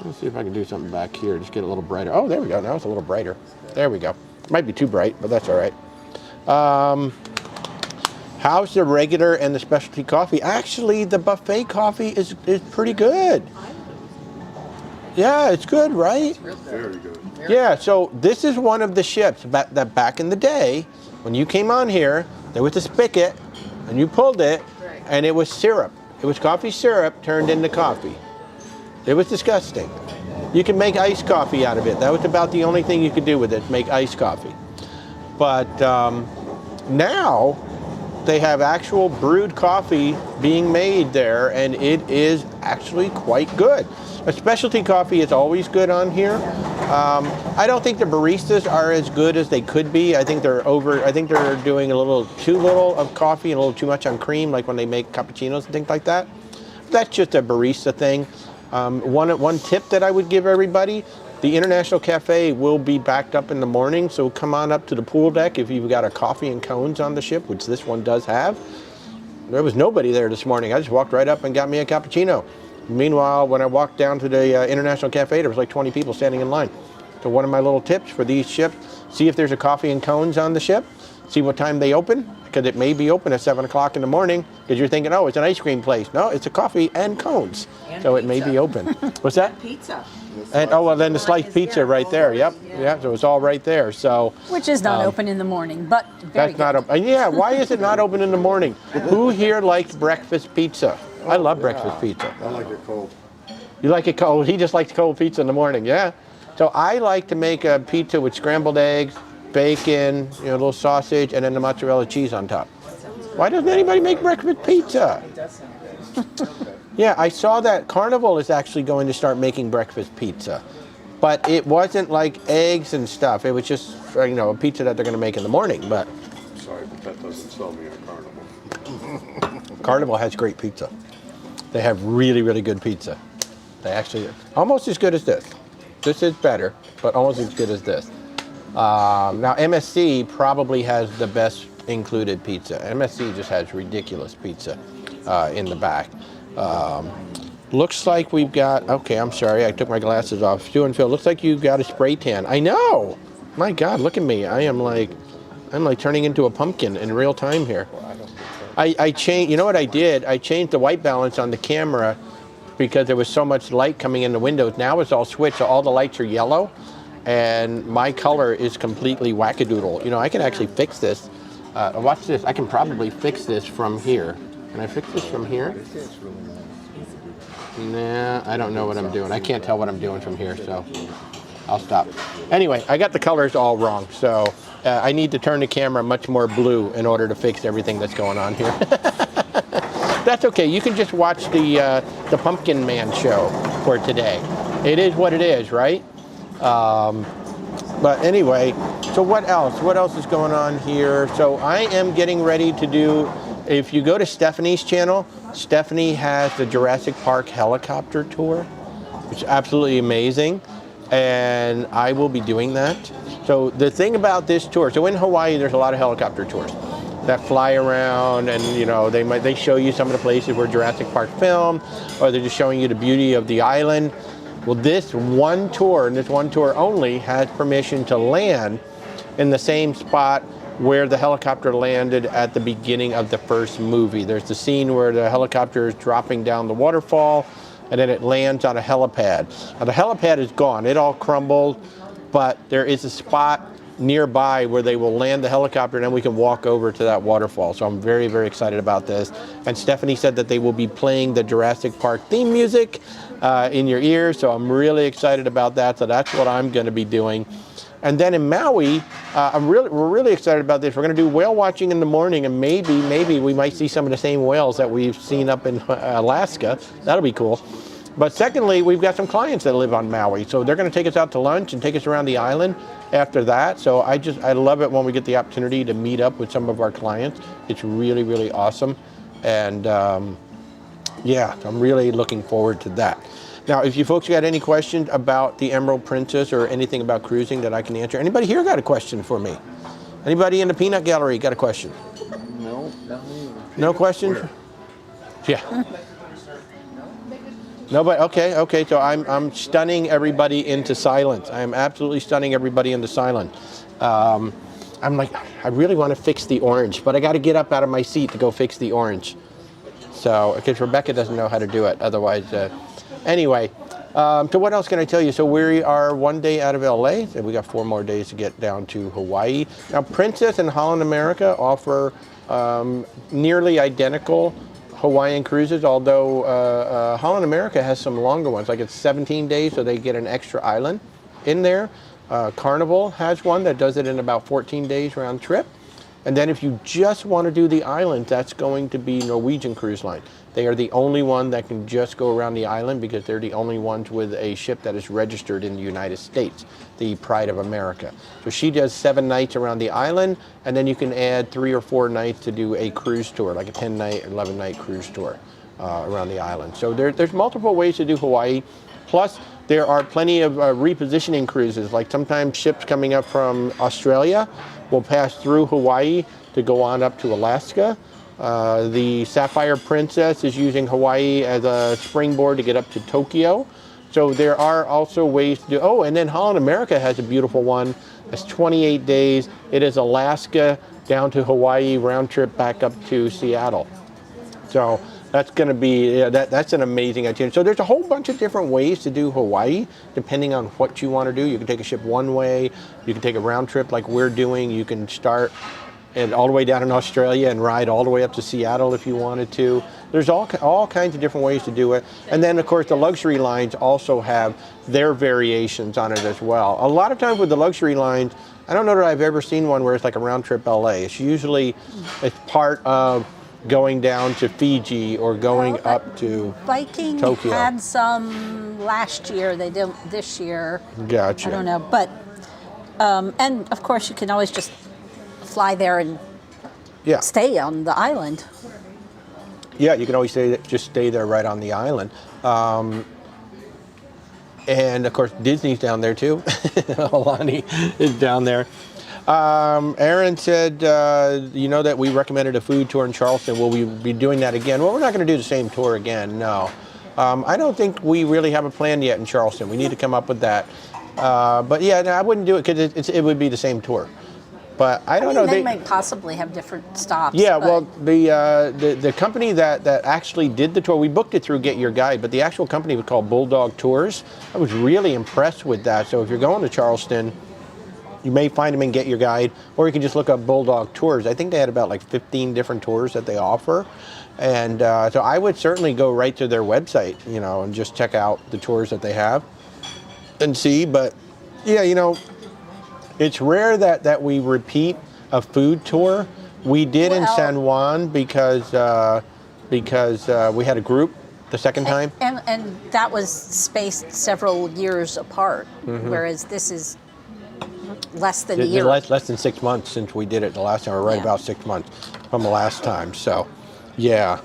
Let's see if I can do something back here. Just get a little brighter. Oh, there we go. Now it's a little brighter. There we go. Might be too bright, but that's all right. How's the regular and the specialty coffee? Actually, the buffet coffee is pretty good. Yeah, it's good, right?
Very good.
Yeah, so this is one of the ships that back in the day, when you came on here, there was a spigot, and you pulled it, and it was syrup. It was coffee syrup turned into coffee. It was disgusting. You can make iced coffee out of it. That was about the only thing you could do with it, make iced coffee. But now, they have actual brewed coffee being made there, and it is actually quite good. A specialty coffee is always good on here. I don't think the baristas are as good as they could be. I think they're doing a little too little of coffee and a little too much on cream, like when they make cappuccinos and things like that. That's just a barista thing. One tip that I would give everybody: the International Cafe will be backed up in the morning, so come on up to the pool deck if you've got a coffee and cones on the ship, which this one does have. There was nobody there this morning. I just walked right up and got me a cappuccino. Meanwhile, when I walked down to the International Cafe, there was like 20 people standing in line. So one of my little tips for these ships, see if there's a coffee and cones on the ship, see what time they open, because it may be open at 7 o'clock in the morning, because you're thinking, oh, it's an ice cream place. No, it's a coffee and cones.
And
so
pizza.
It may be open. What's that?
Pizza.
And then the sliced pizza right there. Yep. Yeah. So it's all right there. So
Which is not open in the morning, but very
that's not open. Yeah. Why is it not open in the morning? Who here likes breakfast pizza? I love breakfast pizza.
I like it cold.
You like it cold? He just likes cold pizza in the morning. Yeah. So I like to make a pizza with scrambled eggs, bacon, a little sausage, and then the mozzarella cheese on top. Why doesn't anybody make breakfast pizza?
It does sound good.
Yeah, I saw that Carnival is actually going to start making breakfast pizza. But it wasn't like eggs and stuff. It was just, a pizza that they're going to make in the morning. But
Sorry, but that doesn't sell me at Carnival.
Carnival has great pizza. They have really, really good pizza. They actually, almost as good as this. This is better, but almost as good as this. Now, MSC probably has the best included pizza. MSC just has ridiculous pizza in the back. Looks like we've got, okay, I'm sorry, I took my glasses off. Stu and Phil, looks like you've got a spray tan. I know! My God, look at me. I'm like turning into a pumpkin in real time here. I changed, you know what I did? I changed the white balance on the camera because there was so much light coming in the windows. Now it's all switched, so all the lights are yellow, and my color is completely wackadoodle. I can actually fix this. Watch this, I can probably fix this from here. Can I fix this from here? Nah, I don't know what I'm doing. I can't tell what I'm doing from here, so I'll stop. Anyway, I got the colors all wrong, so I need to turn the camera much more blue in order to fix everything that's going on here. That's okay. You can just watch the Pumpkin Man show for today. It is what it is, right? But anyway, so what else? What else is going on here? So I am getting ready to do, if you go to Stephanie's channel, Stephanie has the Jurassic Park helicopter tour, which is absolutely amazing. And I will be doing that. So the thing about this tour, so in Hawaii, there's a lot of helicopter tours that fly around, and they show you some of the places where Jurassic Park filmed, or they're just showing you the beauty of the island. Well, this one tour, and this one tour only, has permission to land in the same spot where the helicopter landed at the beginning of the first movie. There's the scene where the helicopter is dropping down the waterfall, and then it lands on a helipad. Now, the helipad is gone. It all crumbled, but there is a spot nearby where they will land the helicopter and then we can walk over to that waterfall. So I'm very, very excited about this. And Stephanie said that they will be playing the Jurassic Park theme music in your ears. So I'm really excited about that. So that's what I'm going to be doing. And then in Maui, we're really excited about this. We're going to do whale watching in the morning, and maybe we might see some of the same whales that we've seen up in Alaska. That'll be cool. But secondly, we've got some clients that live on Maui, so they're going to take us out to lunch and take us around the island after that. So I love it when we get the opportunity to meet up with some of our clients. It's really, really awesome. And yeah, I'm really looking forward to that. Now, if you folks got any questions about the Emerald Princess or anything about cruising that I can answer, anybody here got a question for me? Anybody in the peanut gallery got a question?
No,
no questions?
Where?
Yeah. Nobody. Okay. So I'm stunning everybody into silence. I am absolutely stunning everybody into silence. I'm like, I really want to fix the orange, but I got to get up out of my seat to go fix the orange. So, because Rebecca doesn't know how to do it, otherwise. Anyway, so what else can I tell you? So we are 1 day out of LA, and we got 4 more days to get down to Hawaii. Now, Princess and Holland America offer nearly identical Hawaiian cruises, although Holland America has some longer ones, like it's 17 days, so they get an extra island in there. Carnival has one that does it in about 14 days round trip. And then if you just want to do the island, that's going to be Norwegian Cruise Line. They are the only one that can just go around the island because they're the only ones with a ship that is registered in the United States, the Pride of America. So she does 7 nights around the island, and then you can add 3 or 4 nights to do a cruise tour, like a 10-night, 11-night cruise tour around the island. So there's multiple ways to do Hawaii. Plus, there are plenty of repositioning cruises, like sometimes ships coming up from Australia will pass through Hawaii to go on up to Alaska. The Sapphire Princess is using Hawaii as a springboard to get up to Tokyo. So there are also ways to do, oh, and then Holland America has a beautiful one. It's 28 days. It is Alaska down to Hawaii, round trip back up to Seattle. So that's going to be, that's an amazing itinerary. So there's a whole bunch of different ways to do Hawaii, depending on what you want to do. You can take a ship one way. You can take a round trip like we're doing. You can start and all the way down in Australia and ride all the way up to Seattle if you wanted to. There's all kinds of different ways to do it. And then, of course, the luxury lines also have their variations on it as well. A lot of times with the luxury lines, I don't know that I've ever seen one where it's like a round trip LA. It's usually part of going down to Fiji or going up to
Viking
Tokyo.
had some last year. They don't this year.
Gotcha.
I don't know. But, and of course, you can always just fly there and stay on the island.
Yeah, you can always just stay there right on the island. And of course, Disney's down there too. Alani is down there. Aaron said, you know that we recommended a food tour in Charleston. Will we be doing that again? Well, we're not going to do the same tour again, no. I don't think we really have a plan yet in Charleston. We need to come up with that. But yeah, no, I wouldn't do it because it would be the same tour. But I don't know.
They might possibly have different stops.
Yeah, well, the company that actually did the tour, we booked it through Get Your Guide, but the actual company was called Bulldog Tours. I was really impressed with that. So if you're going to Charleston, you may find them in Get Your Guide, or you can just look up Bulldog Tours. I think they had about like 15 different tours that they offer. And so I would certainly go right to their website, you know, and just check out the tours that they have and see. But yeah, you know, it's rare that we repeat a food tour. We did in San Juan because we had a group the second time.
And that was spaced several years apart, whereas this is less than a year.
Less than 6 months since we did it the last time, or right about 6 months from the last time. So, yeah.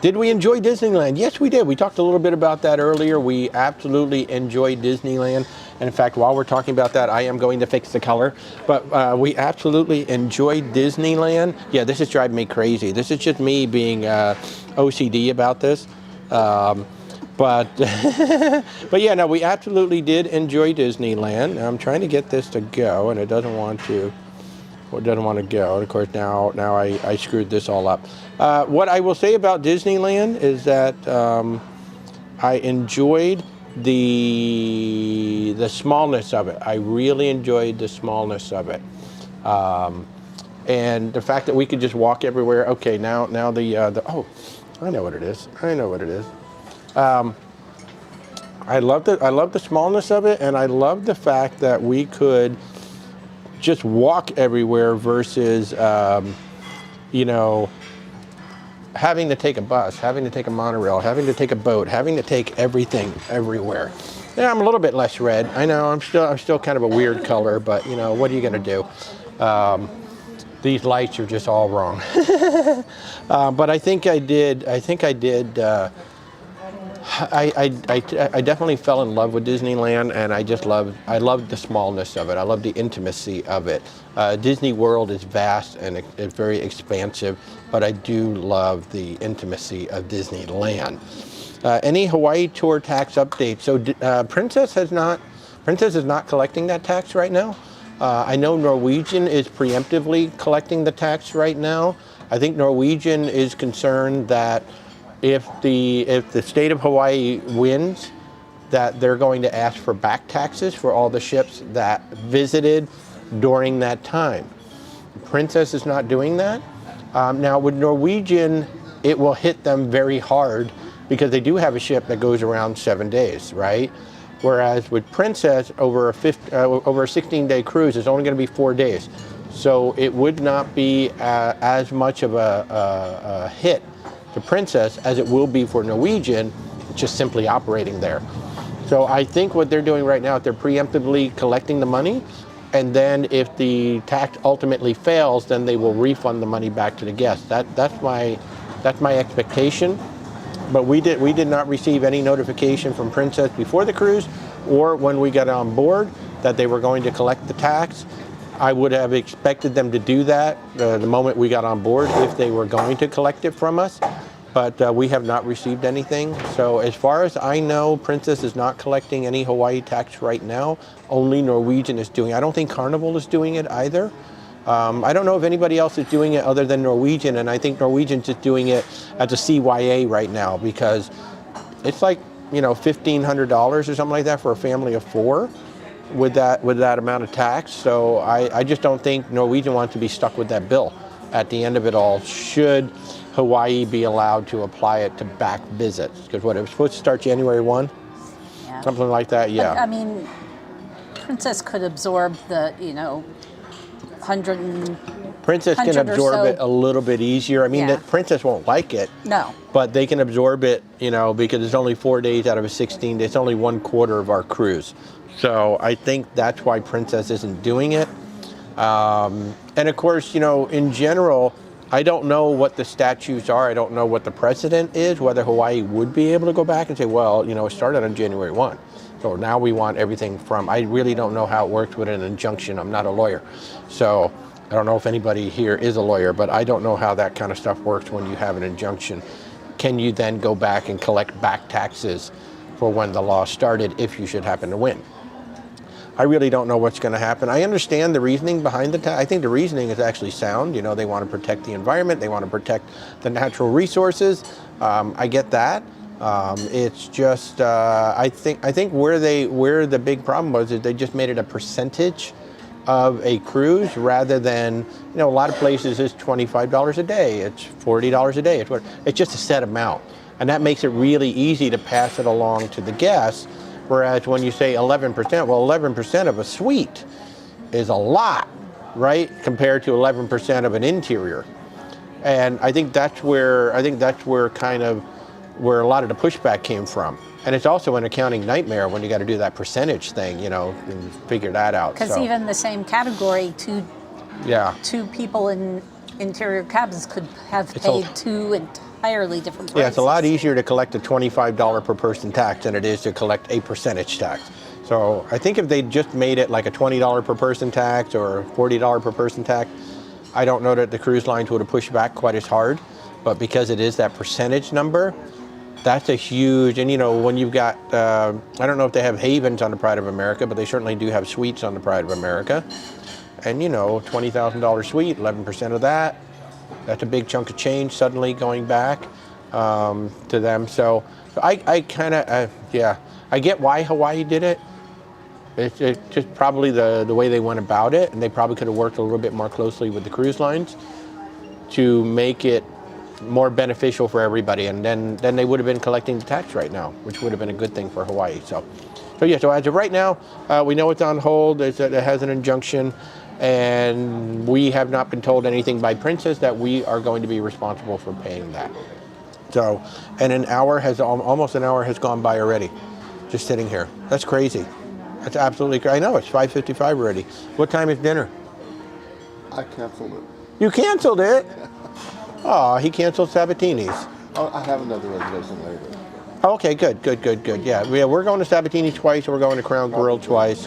Did we enjoy Disneyland? Yes, we did. We talked a little bit about that earlier. We absolutely enjoyed Disneyland. And in fact, while we're talking about that, I am going to fix the color. But we absolutely enjoyed Disneyland. Yeah, this is driving me crazy. This is just me being OCD about this. But yeah, no, we absolutely did enjoy Disneyland. I'm trying to get this to go, and it doesn't want to. It doesn't want to go. And of course, now I screwed this all up. What I will say about Disneyland is that I enjoyed the smallness of it. I really enjoyed the smallness of it. And the fact that we could just walk everywhere. Okay, now the oh, I know what it is. I know what it is. I love the smallness of it, and I love the fact that we could just walk everywhere versus you know, having to take a bus, having to take a monorail, having to take a boat, having to take everything everywhere. Yeah, I'm a little bit less red. I know I'm still kind of a weird color, but you know, what are you gonna do? These lights are just all wrong. But I think I did. I definitely fell in love with Disneyland, and I loved the smallness of it. I love the intimacy of it. Disney World is vast and it's very expansive, but I do love the intimacy of Disneyland. Any Hawaii tour tax updates? So Princess is not collecting that tax right now. I know Norwegian is preemptively collecting the tax right now. I think Norwegian is concerned that if the state of Hawaii wins, that they're going to ask for back taxes for all the ships that visited during that time. Princess is not doing that. Now with Norwegian, it will hit them very hard because they do have a ship that goes around 7 days, right? Whereas with Princess, over a 16-day cruise, it's only going to be 4 days. So it would not be as much of a hit to Princess as it will be for Norwegian, just simply operating there. So I think what they're doing right now is they're preemptively collecting the money, and then if the tax ultimately fails, then they will refund the money back to the guests. That's my expectation. But we did not receive any notification from Princess before the cruise or when we got on board that they were going to collect the tax. I would have expected them to do that the moment we got on board if they were going to collect it from us, but we have not received anything. So as far as I know, Princess is not collecting any Hawaii tax right now. Only Norwegian is doing it. I don't think Carnival is doing it either. I don't know if anybody else is doing it other than Norwegian, and I think Norwegian's just doing it as a CYA right now because it's like, you know, $1,500 or something like that for a family of 4 with that amount of tax. So I just don't think Norwegian wants to be stuck with that bill at the end of it all, should Hawaii be allowed to apply it to back visits. Because what, it was supposed to start January 1?
Yeah.
Something like that, yeah.
I mean, Princess could absorb the, you know, 100 and
Princess can
100 or
absorb
so.
it a little bit easier. I mean,
Yeah.
the Princess won't like it.
No.
But they can absorb it, you know, because it's only 4 days out of a 16 days. It's only 1/4 of our cruise. So I think that's why Princess isn't doing it. And of course, you know, in general, I don't know what the statutes are. I don't know what the precedent is, whether Hawaii would be able to go back and say, well, you know, it started on January 1. So now we want everything from, I really don't know how it works with an injunction. I'm not a lawyer. So I don't know if anybody here is a lawyer, but I don't know how that kind of stuff works when you have an injunction. Can you then go back and collect back taxes for when the law started if you should happen to win? I really don't know what's going to happen. I understand the reasoning behind the tax. I think the reasoning is actually sound. You know, they want to protect the environment. They want to protect the natural resources. I get that. It's just, I think where the big problem was is they just made it a percentage of a cruise rather than, you know, a lot of places it's $25 a day, it's $40 a day, it's just a set amount. And that makes it really easy to pass it along to the guests. Whereas when you say 11%, well, 11% of a suite is a lot, right? Compared to 11% of an interior. And I think that's where kind of where a lot of the pushback came from. And it's also an accounting nightmare when you got to do that percentage thing, you know, and figure that out.
Because
so,
even the same category, two people in interior cabins could have paid two entirely different prices.
Yeah, it's a lot easier to collect a $25 per person tax than it is to collect a percentage tax. So I think if they just made it like a $20 per person tax or $40 per person tax, I don't know that the cruise lines would have pushed back quite as hard. But because it is that percentage number, that's a huge, and you know, when you've got, I don't know if they have havens on the Pride of America, but they certainly do have suites on the Pride of America. And you know, $20,000 suite, 11% of that, that's a big chunk of change suddenly going back. to them. So I kind of, yeah, I get why Hawaii did it. It's just probably the way they went about it, and they probably could have worked a little bit more closely with the cruise lines to make it more beneficial for everybody, and then they would have been collecting the tax right now, which would have been a good thing for Hawaii. So yeah, so as of right now, we know it's on hold. It has an injunction, and we have not been told anything by Princess that we are going to be responsible for paying that. So, and almost an hour has gone by already, just sitting here. That's crazy. That's absolutely crazy. I know, it's 5:55 already. What time is dinner?
I canceled it.
You canceled it? Oh, he canceled Sabatini's.
Oh, I have another reservation later.
Okay, good. Yeah, we're going to Sabatini twice, and we're going to Crown Grill twice.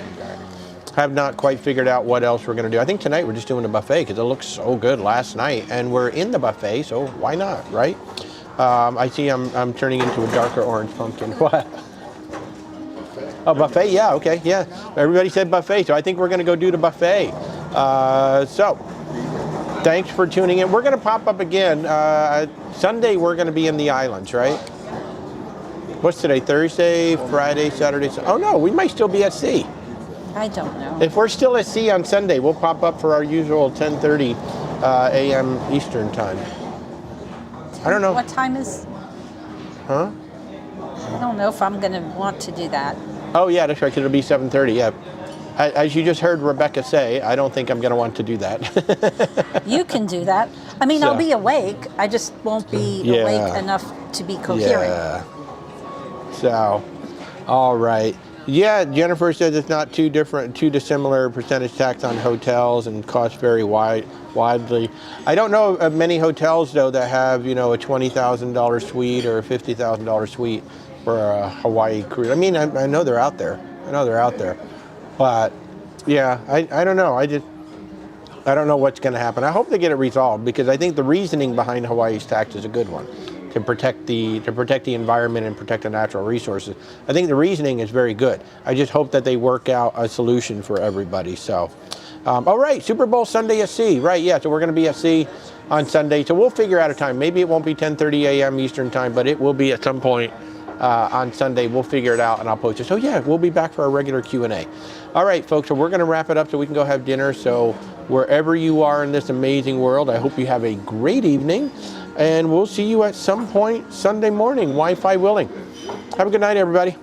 Have not quite figured out what else we're going to do. I think tonight we're just doing a buffet because it looked so good last night, and we're in the buffet, so why not, right? I see I'm turning into a darker orange pumpkin. What? Oh, buffet? Yeah, okay, yeah. Everybody said buffet, so I think we're going to go do the buffet. So, thanks for tuning in. We're going to pop up again. Sunday, we're going to be in the islands, right? What's today? Thursday, Friday, Saturday. Oh, no, we might still be at sea.
I don't know.
If we're still at sea on Sunday, we'll pop up for our usual 10:30 a.m. Eastern time. I don't know.
What time is?
Huh?
I don't know if I'm going to want to do that.
Oh, yeah, that's right, 'cause it'll be 7:30, yeah. As you just heard Rebecca say, I don't think I'm going to want to do that.
You can do that. I mean,
So-
I'll be awake. I just won't be
Yeah.
awake enough to be coherent.
Yeah. So, all right. Yeah, Jennifer says it's not too dissimilar percentage tax on hotels and costs vary widely. I don't know of many hotels, though, that have, a $20,000 suite or a $50,000 suite for a Hawaii cruise. I mean, I know they're out there. But, yeah, I don't know. I don't know what's going to happen. I hope they get it resolved, because I think the reasoning behind Hawaii's tax is a good one. To protect the environment and protect the natural resources. I think the reasoning is very good. I just hope that they work out a solution for everybody. So, all right, Super Bowl Sunday at sea, right? Yeah, so we're going to be at sea on Sunday. So we'll figure out a time. Maybe it won't be 10:30 a.m. Eastern time, but it will be at some point on Sunday. We'll figure it out and I'll post it. So yeah, we'll be back for our regular Q&A. All right, folks. So we're going to wrap it up so we can go have dinner. So wherever you are in this amazing world, I hope you have a great evening. And we'll see you at some point Sunday morning, Wi-Fi willing. Have a good night, everybody.